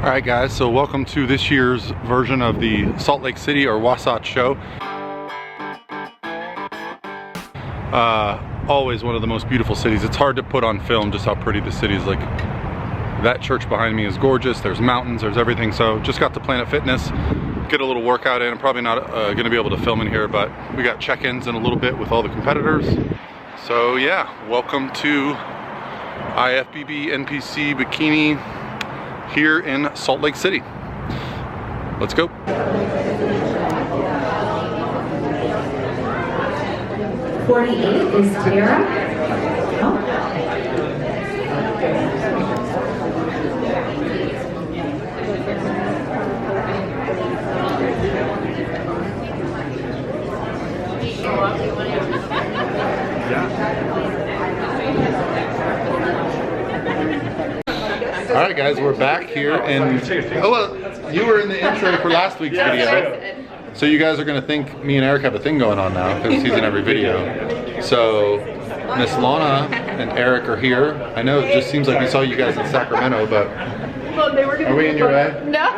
Alright guys, so welcome to this year's version of the Salt Lake City or Wasatch show. Always one of the most beautiful cities. It's hard to put on film just how pretty the city is. Like, that church behind me is gorgeous. There's mountains, there's everything. So just got to Planet Fitness, get a little workout in. I'm probably not gonna be able to film in here, but we got check-ins in a little bit with all the competitors. So yeah, welcome to IFBB NPC Bikini here in Salt Lake City. Let's go. '48 is Tara. All right, guys, we're back here, and you were in the intro for last week's video, so you guys are gonna think me and Eric have a thing going on now because he's in every video. So Miss Lawna and Eric are here. I know it just seems like we saw you guys in Sacramento, but are we in your way? No.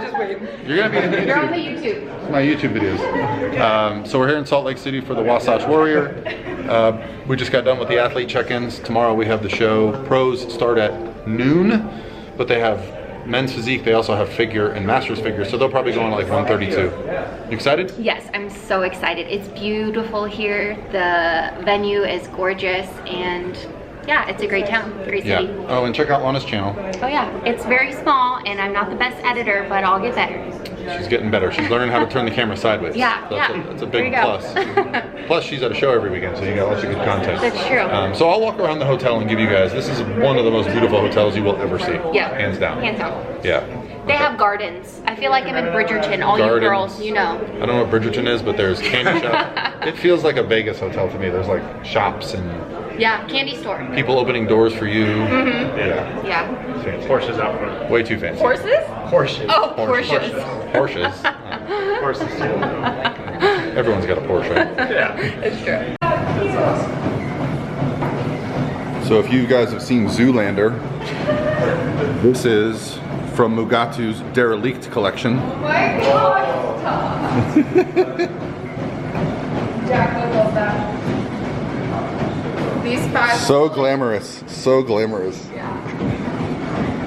Just wait. You're gonna be in YouTube. You're on the YouTube. My YouTube videos. So we're here in Salt Lake City for the Wasatch Warrior. We just got done with the athlete check-ins. Tomorrow we have the show. Pros start at noon, but they have men's physique. They also have figure and master's figure, so they'll probably go on like 132. You excited? Yes, I'm so excited. It's beautiful here. The venue is gorgeous, and yeah, it's a great town, great city. Yeah. Oh, and check out Lawna's channel. Oh yeah, it's very small, and I'm not the best editor, but I'll get better. She's getting better. She's learning how to turn the camera sideways. Yeah, That's a big There you plus. go. Plus, she's at a show every weekend, so you got lots of good content. That's true. So I'll walk around the hotel and give you guys, this is one of the most beautiful hotels you will ever see. Yeah. Hands down. Hands down. Yeah. They have gardens. I feel like I'm in Bridgerton. All Gardens. you girls, you know. I don't know what Bridgerton is, but there's candy shop. It feels like a Vegas hotel to me. There's like shops and Yeah, candy store. people opening doors for you. Yeah. Fancy. Porsches out front. Way too fancy. Horses? Porsches. Oh, Porsches. Porsches. Horses too. Everyone's got a Porsche. Yeah. It's true. So if you guys have seen Zoolander, this is from Mugatu's Derelict collection. My God, Tom. Jack love that. These five. So glamorous, so glamorous.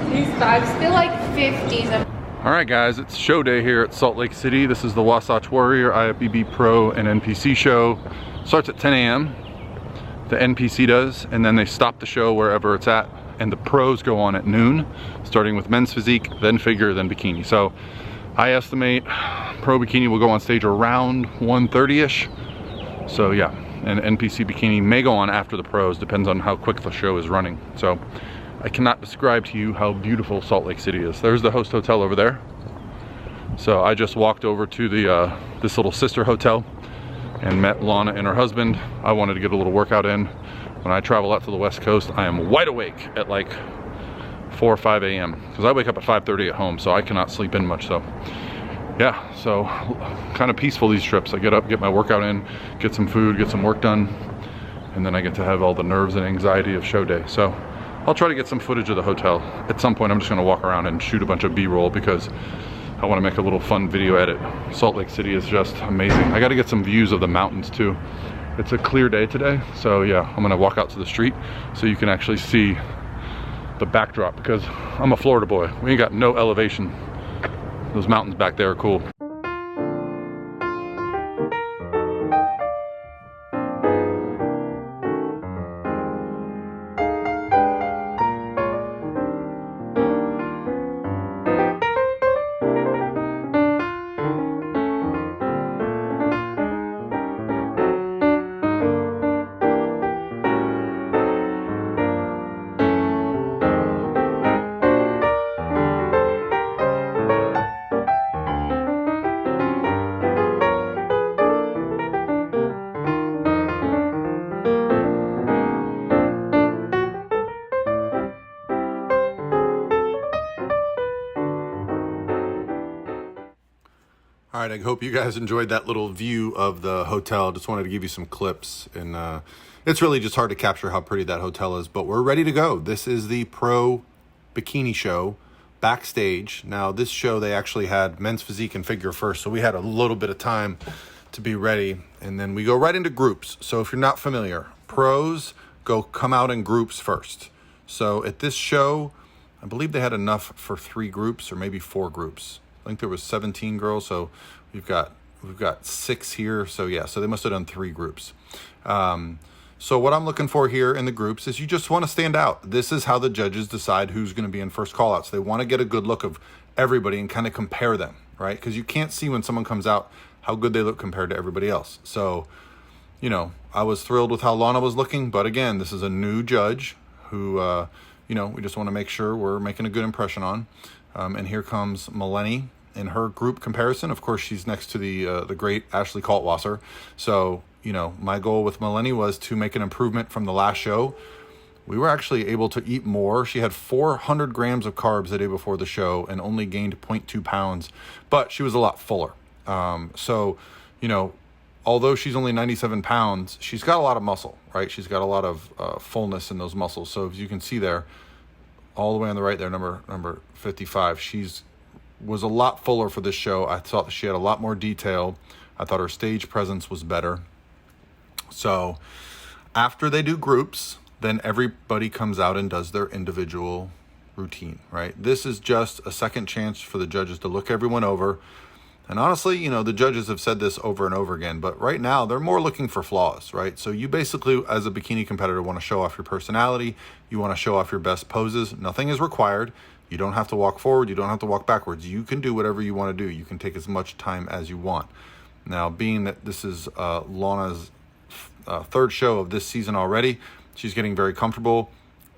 These fives feel like 50s. All right, guys, it's show day here at Salt Lake City. This is the Wasatch Warrior, IFBB Pro, and NPC show. Starts at 10 a.m. The NPC does, and then they stop the show wherever it's at, and the pros go on at noon, starting with men's physique, then figure, then bikini. So I estimate pro bikini will go on stage around 1:30-ish. So yeah, and NPC bikini may go on after the pros, depends on how quick the show is running. So I cannot describe to you how beautiful Salt Lake City is. There's the host hotel over there. So I just walked over to the this little sister hotel and met Lawna and her husband. I wanted to get a little workout in. When I travel out to the West Coast, I am wide awake at like 4 or 5 a.m. because I wake up at 5:30 at home, so I cannot sleep in much. So yeah, so kind of peaceful these trips. I get up, get my workout in, get some food, get some work done, and then I get to have all the nerves and anxiety of show day. So I'll try to get some footage of the hotel. At some point, I'm just gonna walk around and shoot a bunch of B-roll because I want to make a little fun video edit. Salt Lake City is just amazing. I got to get some views of the mountains too. It's a clear day today, so yeah, I'm gonna walk out to the street so you can actually see the backdrop because I'm a Florida boy. We ain't got no elevation. Those mountains back there are cool. All right, I hope you guys enjoyed that little view of the hotel. Just wanted to give you some clips, and it's really just hard to capture how pretty that hotel is, but we're ready to go. This is the Pro Bikini Show, Backstage. Now, this show, they actually had men's physique and figure first, so we had a little bit of time to be ready, and then we go right into groups. So if you're not familiar, pros come out in groups first. So at this show, I believe they had enough for 3 groups or maybe 4 groups. I think there was 17 girls, so we've got 6 here. So yeah, so they must have done 3 groups. So what I'm looking for here in the groups is you just want to stand out. This is how the judges decide who's going to be in first callouts. They want to get a good look of everybody and kind of compare them, right? Because you can't see when someone comes out how good they look compared to everybody else. So, you know, I was thrilled with how Lawna was looking, but again, this is a new judge who, you know, we just want to make sure we're making a good impression on. And here comes Milene in her group comparison. Of course, she's next to the great Ashley Kaltwasser. So, you know, my goal with Milene was to make an improvement from the last show. We were actually able to eat more. She had 400 grams of carbs the day before the show and only gained 0.2 pounds, but she was a lot fuller. So, you know, although she's only 97 pounds, she's got a lot of muscle, right? She's got a lot of fullness in those muscles. So as you can see there, all the way on the right there, number 55, was a lot fuller for this show. I thought she had a lot more detail. I thought her stage presence was better. So after they do groups, then everybody comes out and does their individual routine, right? This is just a second chance for the judges to look everyone over. And honestly, you know, the judges have said this over and over again, but right now they're more looking for flaws, right? So you basically, as a bikini competitor, want to show off your personality. You want to show off your best poses. Nothing is required. You don't have to walk forward. You don't have to walk backwards. You can do whatever you want to do. You can take as much time as you want. Now, being that this is Lawna's third show of this season already, she's getting very comfortable.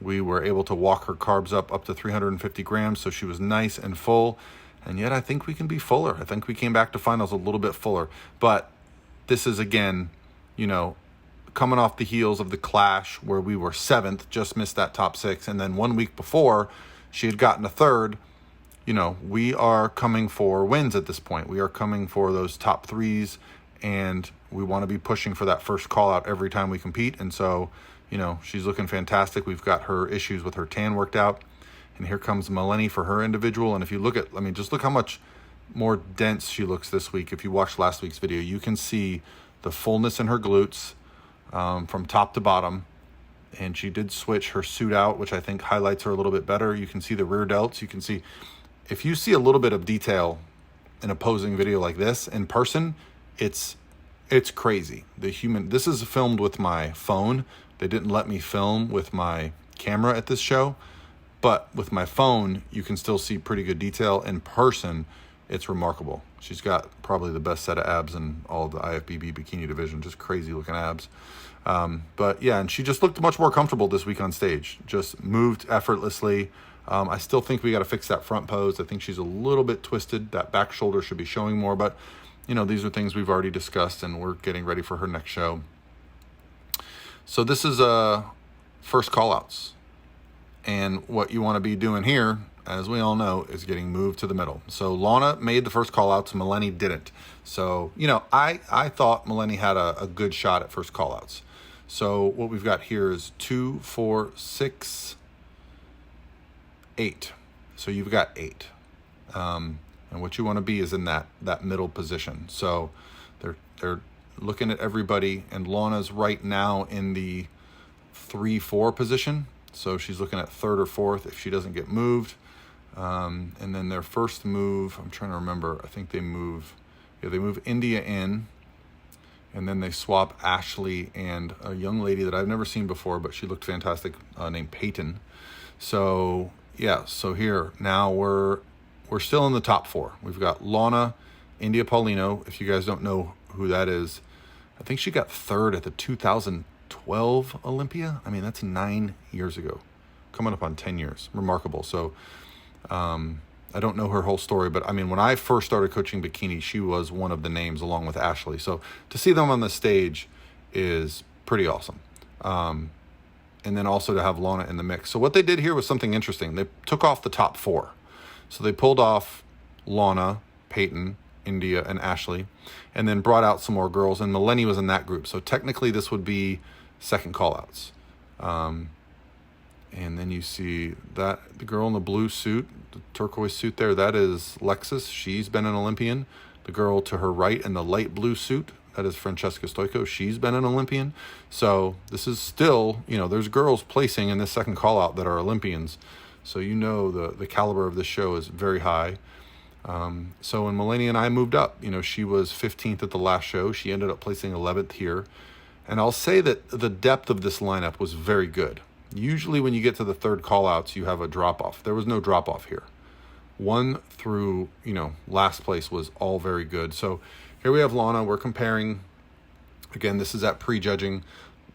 We were able to walk her carbs up to 350 grams, so she was nice and full. And yet I think we can be fuller. I think we came back to finals a little bit fuller. But this is, again, you know, coming off the heels of the Clash where we were 7th, just missed that top 6. And then 1 week before, she had gotten a 3rd. You know, we are coming for wins at this point. We are coming for those top 3s. And we want to be pushing for that first call out every time we compete. And so, you know, she's looking fantastic. We've got her issues with her tan worked out. And here comes Milene for her individual. And if you look at, I mean, just look how much more dense she looks this week. If you watched last week's video, you can see the fullness in her glutes from top to bottom. And she did switch her suit out, which I think highlights her a little bit better. You can see the rear delts. You can see, if you see a little bit of detail in a posing video like this in person, it's crazy. This is filmed with my phone. They didn't let me film with my camera at this show. But with my phone, you can still see pretty good detail. In person, it's remarkable. She's got probably the best set of abs in all of the IFBB Bikini division. Just crazy looking abs. But yeah, and she just looked much more comfortable this week on stage. Just moved effortlessly. I still think we got to fix that front pose. I think she's a little bit twisted. That back shoulder should be showing more. But, you know, these are things we've already discussed, and we're getting ready for her next show. So this is first callouts. And what you want to be doing here, as we all know, is getting moved to the middle. So Lawna made the first callouts, Milene didn't. So, you know, I thought Milene had a good shot at first callouts. So what we've got here is 2, 4, 6, 8. So you've got 8. And what you want to be is in that middle position. So they're looking at everybody, and Lawna's right now in the 3, 4 position. So she's looking at 3rd or 4th if she doesn't get moved. And then their first move, I'm trying to remember, I think they move India in, and then they swap Ashley and a young lady that I've never seen before, but she looked fantastic, named Peyton. So yeah, so here, now we're still in the top 4. We've got Lawna, India Paulino. If you guys don't know who that is, I think she got 3rd at the 2012 Olympia. I mean, that's 9 years ago, coming up on 10 years. Remarkable. So I don't know her whole story, but I mean, when I first started coaching bikini, she was one of the names along with Ashley. So to see them on the stage is pretty awesome. And then also to have Lawna in the mix. So what they did here was something interesting. They took off the top 4. So they pulled off Lawna, Peyton, India, and Ashley, and then brought out some more girls, and Milene was in that group. So technically this would be second callouts. And then you see that the girl in the blue suit, the turquoise suit there, that is Lexus. She's been an Olympian. The girl to her right in the light blue suit, that is Francesca Stoico. She's been an Olympian. So this is still, you know, there's girls placing in this second call out that are Olympians. So you know the caliber of this show is very high. So when Milene and I moved up, you know, she was 15th at the last show. She ended up placing 11th here. And I'll say that the depth of this lineup was very good. Usually when you get to the third call outs, you have a drop off. There was no drop off here. 1 through, you know, last place was all very good. So here we have Lawna. We're comparing. Again, this is at prejudging.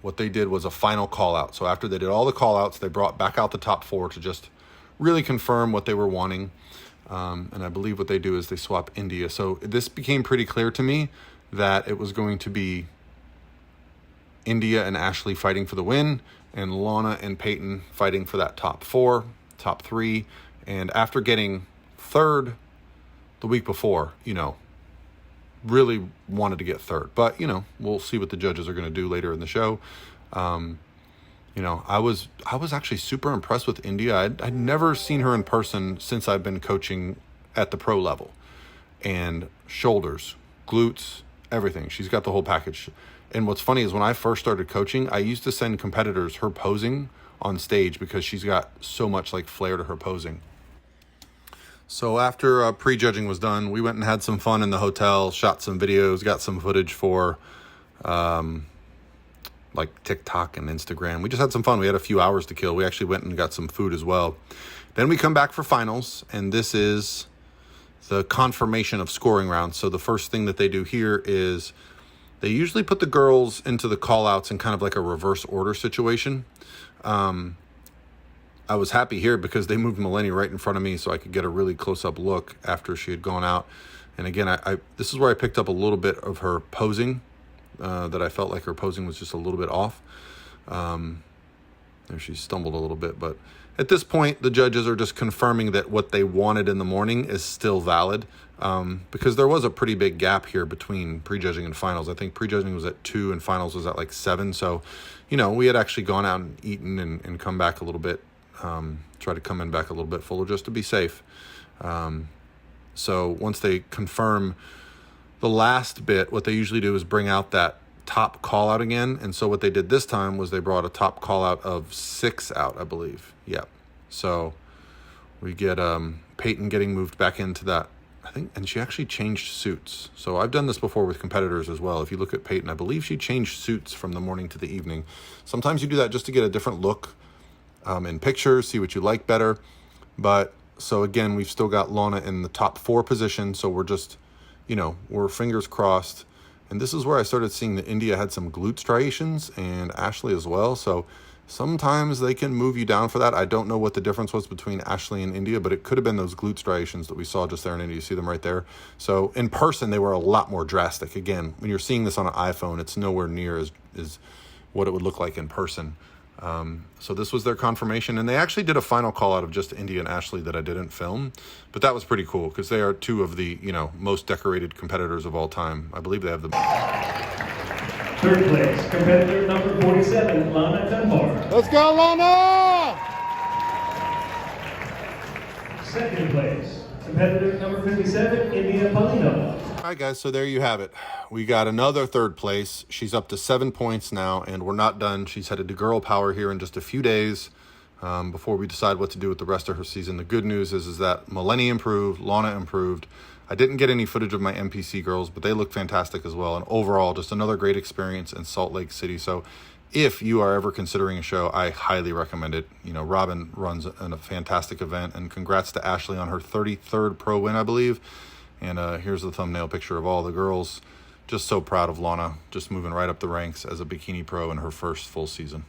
What they did was a final call out. So after they did all the call outs, they brought back out the top 4 to just really confirm what they were wanting. And I believe what they do is they swap India. So this became pretty clear to me that it was going to be India and Ashley fighting for the win, and Lawna and Peyton fighting for that top 4, top 3. And after getting 3rd the week before, you know, really wanted to get 3rd. But, you know, we'll see what the judges are going to do later in the show. You know, I was actually super impressed with India. I'd never seen her in person since I've been coaching at the pro level. And shoulders, glutes, everything. She's got the whole package. And what's funny is when I first started coaching, I used to send competitors her posing on stage because she's got so much like flair to her posing. So after prejudging was done, we went and had some fun in the hotel, shot some videos, got some footage for like TikTok and Instagram. We just had some fun. We had a few hours to kill. We actually went and got some food as well. Then we come back for finals, and this is the confirmation of scoring rounds. So the first thing that they do here is they usually put the girls into the call-outs in kind of like a reverse order situation. I was happy here because they moved Milene right in front of me so I could get a really close-up look after she had gone out. And again, I this is where I picked up a little bit of her posing, that I felt like her posing was just a little bit off. There she stumbled a little bit, but at this point, the judges are just confirming that what they wanted in the morning is still valid, because there was a pretty big gap here between prejudging and finals. I think prejudging was at 2 and finals was at like 7. So, you know, we had actually gone out and eaten and come back a little bit, try to come in back a little bit fuller just to be safe. So once they confirm the last bit, what they usually do is bring out that top call out again. And so what they did this time was they brought a top call out of 6 out, I believe. Yeah. So we get Peyton getting moved back into that, I think, and she actually changed suits. So I've done this before with competitors as well. If you look at Peyton, I believe she changed suits from the morning to the evening. Sometimes you do that just to get a different look in pictures, see what you like better. But so again, we've still got Lawna in the top 4 position. So we're just, you know, we're fingers crossed. And this is where I started seeing that India had some glute striations and Ashley as well. So sometimes they can move you down for that. I don't know what the difference was between Ashley and India, but it could have been those glute striations that we saw just there in India. You see them right there. So in person, they were a lot more drastic. Again, when you're seeing this on an iPhone, it's nowhere near as what it would look like in person. So this was their confirmation, and they actually did a final call out of just India and Ashley that I didn't film, but that was pretty cool because they are 2 of the, you know, most decorated competitors of all time. I believe they have the 3rd place, competitor number 47, Lawna Dunbar. Let's go, Lawna! 2nd place, competitor number 57, India Paulino. All right, guys, so there you have it. We got another 3rd place. She's up to 7 points now, and we're not done. She's headed to Girl Power here in just a few days before we decide what to do with the rest of her season. The good news is that Milene improved, Lawna improved. I didn't get any footage of my NPC girls, but they look fantastic as well. And overall, just another great experience in Salt Lake City. So if you are ever considering a show, I highly recommend it. You know, Robin runs a fantastic event, and congrats to Ashley on her 33rd pro win, I believe. And here's the thumbnail picture of all the girls. Just so proud of Lawna, just moving right up the ranks as a Bikini Pro in her first full season.